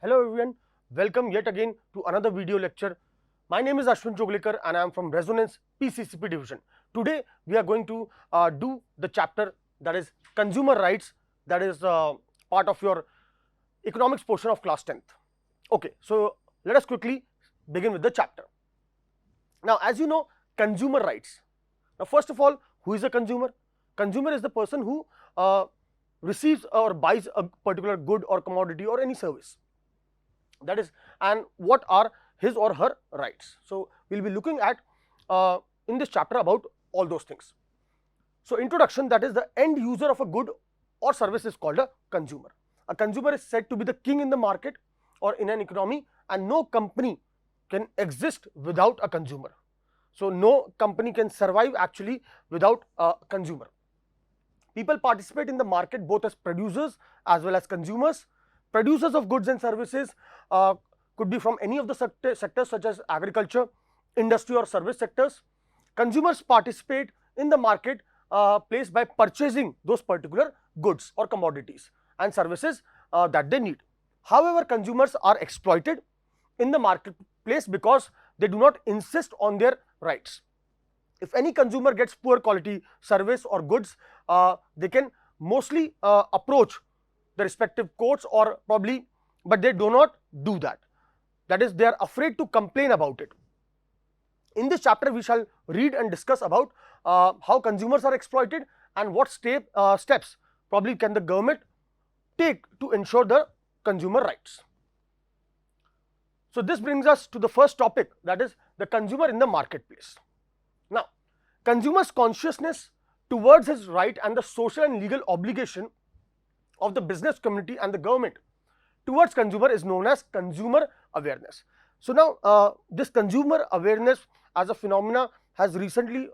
Hello everyone, welcome yet again to another video lecture. My name is Ashwin Choglikar and I am from Resonance PCCP division. Today we are going to do the chapter that is consumer rights, that is part of your economics portion of class 10th. Okay, so let us quickly begin with the chapter. Now, as you know, consumer rights. Now, first of all, who is a consumer? Consumer is the person who receives or buys a particular good or commodity or any service. That is, and what are his or her rights. So, we will be looking at in this chapter about all those things. So, introduction, that is the end user of a good or service is called a consumer. A consumer is said to be the king in the market or in an economy, and no company can exist without a consumer. So, no company can survive actually without a consumer. People participate in the market both as producers as well as consumers. Producers of goods and services could be from any of the sectors such as agriculture, industry or service sectors. Consumers participate in the market place by purchasing those particular goods or commodities and services that they need. However, consumers are exploited in the marketplace because they do not insist on their rights. If any consumer gets poor quality service or goods, they can mostly approach the respective courts or probably, but they do not do that. That is, they are afraid to complain about it. In this chapter, we shall read and discuss about how consumers are exploited and what steps probably can the government take to ensure the consumer rights. So, this brings us to the first topic, that is the consumer in the marketplace. Now, consumer's consciousness towards his right and the social and legal obligation of the business community and the government towards consumer is known as consumer awareness. So, now this consumer awareness as a phenomena has recently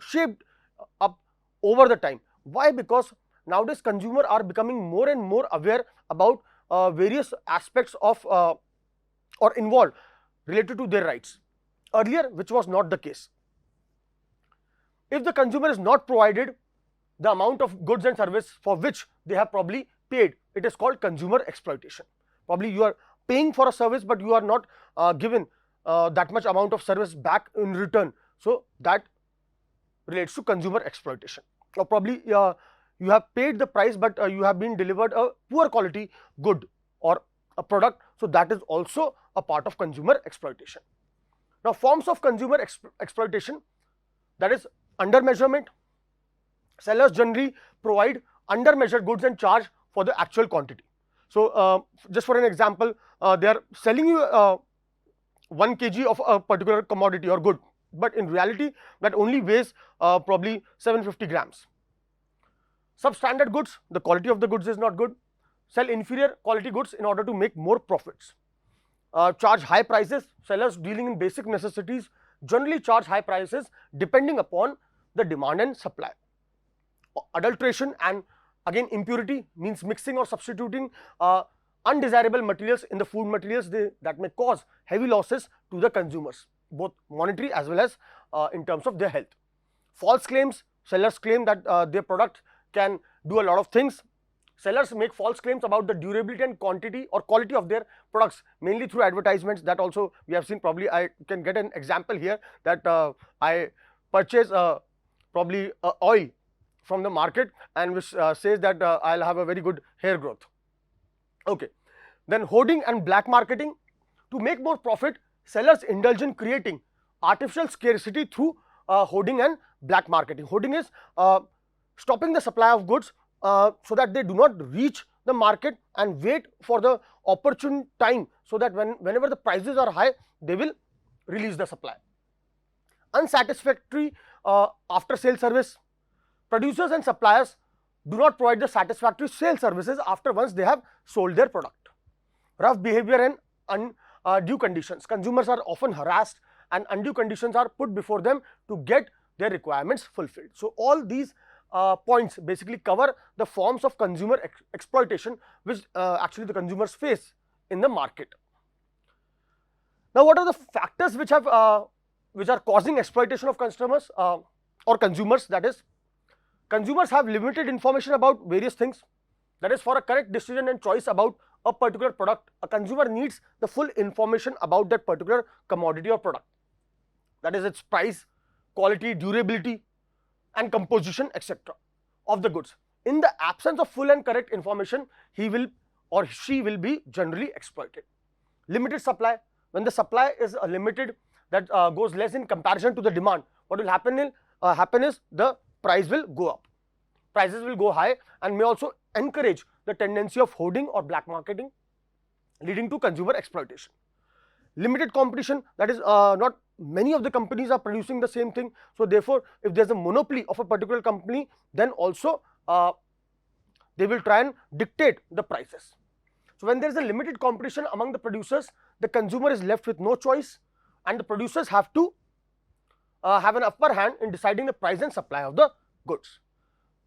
shaped up over the time. Why? Because nowadays consumers are becoming more and more aware about various aspects of or involved related to their rights. Earlier, which was not the case. If the consumer is not provided the amount of goods and service for which they have probably paid, it is called consumer exploitation. Probably you are paying for a service, but you are not given that much amount of service back in return. So, that relates to consumer exploitation. Or probably you have paid the price, but you have been delivered a poor quality good or a product. So, that is also a part of consumer exploitation. Now, forms of consumer exploitation, that is under measurement. Sellers generally provide under measured goods and charge for the actual quantity. So, just for an example, they are selling you 1 kg of a particular commodity or good, but in reality that only weighs probably 750 grams. Substandard goods, the quality of the goods is not good. Sell inferior quality goods in order to make more profits. Charge high prices. Sellers dealing in basic necessities generally charge high prices depending upon the demand and supply. Adulteration and again impurity means mixing or substituting undesirable materials in the food materials that may cause heavy losses to the consumers, both monetary as well as in terms of their health. False claims. Sellers claim that their product can do a lot of things. Sellers make false claims about the durability and quantity or quality of their products, mainly through advertisements. That also we have seen. Probably I can get an example here that I purchase probably oil from the market and which says that I'll have a very good hair growth. Okay. Then hoarding and black marketing. To make more profit, sellers indulge in creating artificial scarcity through hoarding and black marketing. Hoarding is stopping the supply of goods so that they do not reach the market and wait for the opportune time, so that whenever the prices are high, they will release the supply. Unsatisfactory after sale service. Producers and suppliers do not provide the satisfactory sale services after once they have sold their product. Rough behavior and undue conditions. Consumers are often harassed and undue conditions are put before them to get their requirements fulfilled. So, all these points basically cover the forms of consumer exploitation which actually the consumers face in the market. Now, what are the factors which are causing exploitation of customers or consumers? That is, consumers have limited information about various things. That is, for a correct decision and choice about a particular product, a consumer needs the full information about that particular commodity or product. That is its price, quality, durability and composition, etc. of the goods. In the absence of full and correct information, he will or she will be generally exploited. Limited supply, when the supply is limited, that goes less in comparison to the demand, what will happen is the price will go up. Prices will go high and may also encourage the tendency of hoarding or black marketing, leading to consumer exploitation. Limited competition, that is not many of the companies are producing the same thing. So therefore, if there is a monopoly of a particular company, then also they will try and dictate the prices. So when there is a limited competition among the producers, the consumer is left with no choice and the producers have to have an upper hand in deciding the price and supply of the goods.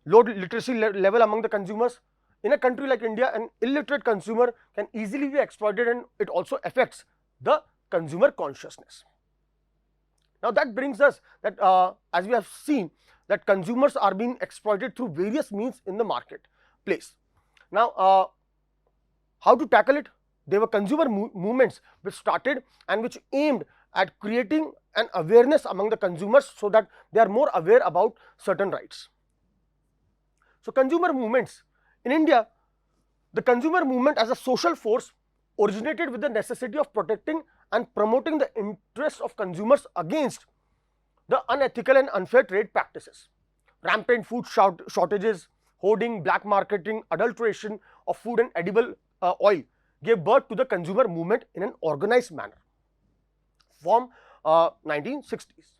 Low literacy level among the consumers. In a country like India, an illiterate consumer can easily be exploited and it also affects the consumer consciousness. Now that brings us that as we have seen that consumers are being exploited through various means in the marketplace. Now how to tackle it? There were consumer movements which started and which aimed at creating an awareness among the consumers so that they are more aware about certain rights. So consumer movements in India, the consumer movement as a social force originated with the necessity of protecting and promoting the interests of consumers against the unethical and unfair trade practices. Rampant food shortages, hoarding, black marketing, adulteration of food and edible oil gave birth to the consumer movement in an organized manner from 1960s.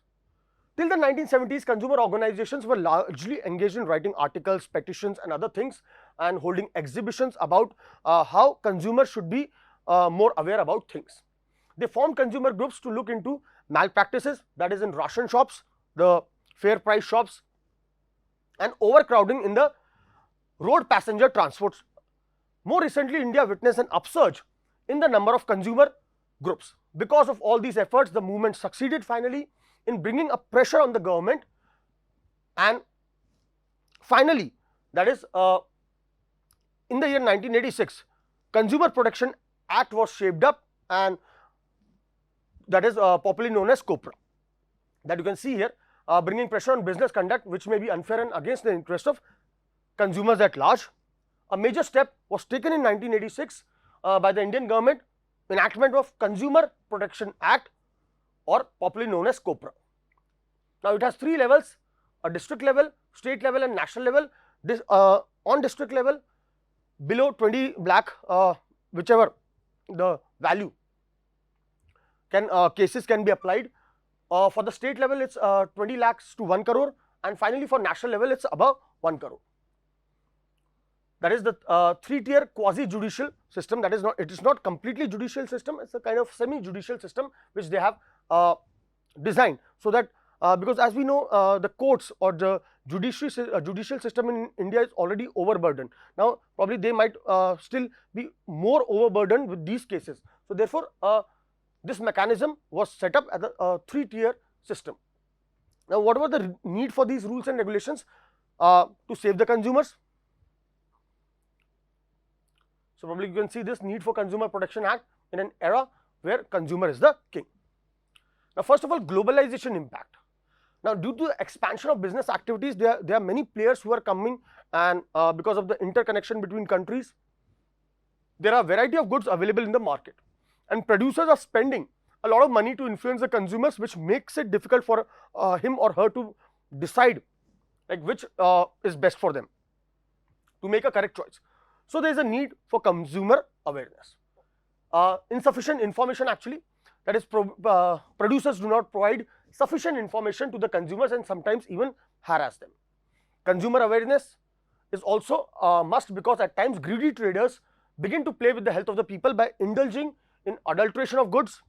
Till the 1970s, consumer organizations were largely engaged in writing articles, petitions and other things and holding exhibitions about how consumers should be more aware about things. They formed consumer groups to look into malpractices, that is in ration shops, the fair price shops and overcrowding in the road passenger transports. More recently, India witnessed an upsurge in the number of consumer groups. Because of all these efforts, the movement succeeded finally in bringing a pressure on the government and finally, that is in the year 1986, Consumer Protection Act was shaped up and that is popularly known as COPRA, that you can see here, bringing pressure on business conduct which may be unfair and against the interest of consumers at large. A major step was taken in 1986 by the Indian government, enactment of Consumer Protection Act or popularly known as COPRA. Now it has three levels, a district level, state level and national level. On district level, below 20 lakh, whichever the value, cases can be applied. For the state level, it's 20 lakhs to 1 crore and finally for national level, it's above 1 crore. That is the three-tier quasi-judicial system. That is not, it is not completely judicial system, it's a kind of semi-judicial system which they have designed so that because as we know the courts or the judicial system in India is already overburdened. Now probably they might still be more overburdened with these cases. So therefore this mechanism was set up as a three-tier system. Now what were the need for these rules and regulations? To save the consumers. So probably you can see this need for Consumer Protection Act in an era where consumer is the king. Now first of all, globalization impact. Now due to the expansion of business activities, there are many players who are coming and because of the interconnection between countries, there are a variety of goods available in the market and producers are spending a lot of money to influence the consumers, which makes it difficult for him or her to decide like which is best for them to make a correct choice. So there is a need for consumer awareness. Insufficient information actually, that is producers do not provide sufficient information to the consumers and sometimes even harass them. Consumer awareness is also a must because at times greedy traders begin to play with the health of the people by indulging in adulteration of goods,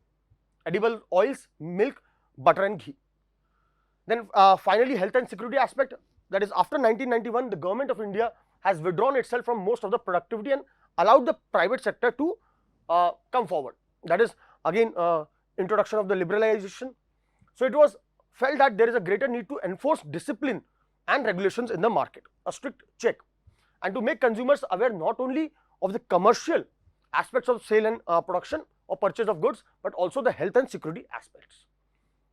edible oils, milk, butter and ghee. Then finally health and security aspect, that is after 1991 the government of India has withdrawn itself from most of the productivity and allowed the private sector to come forward. That is again introduction of the liberalization. So it was felt that there is a greater need to enforce discipline and regulations in the market, a strict check, and to make consumers aware not only of the commercial aspects of sale and production or purchase of goods, but also the health and security aspects.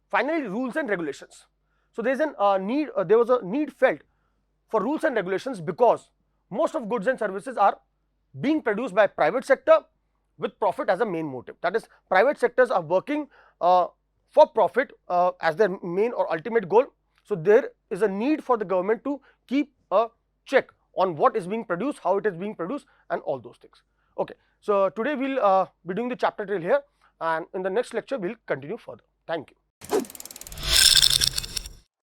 Finally, rules and regulations. So there was a need felt for rules and regulations because most of goods and services are being produced by private sector with profit as a main motive. That is, private sectors are working for profit as their main or ultimate goal. So there is a need for the government to keep a check on what is being produced, how it is being produced, and all those things. Okay, so today we'll be doing the chapter till here, and in the next lecture we'll continue further. Thank you.